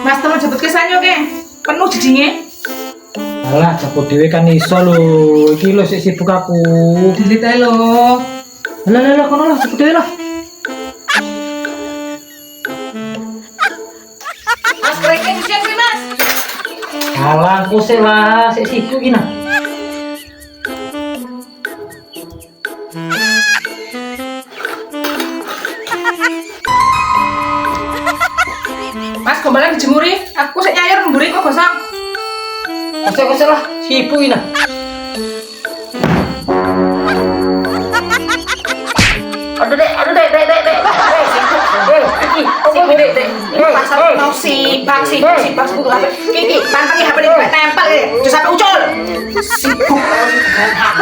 Mas temen jemput kesannya ke penuh jadinya. Alah, jemput dhewe kan iso lho. Iki lho sik sibuk aku. Delete ae lho. Lah kono lah jemput dhewe lah. Mas kering siang kuwi Mas. Alah, aku sik lah, sik sibuk iki nah. Mas gombalan dijemuri, aku sik nyayur mburi kok gosong. Kosek lah, sibuk iki nah. Aduh dek. Iki, Sibuk dek. Pasar mau sibak butuh HP. Kiki, pantang HP ini nempel ya. Terus sampai ucul. Sibuk. HP.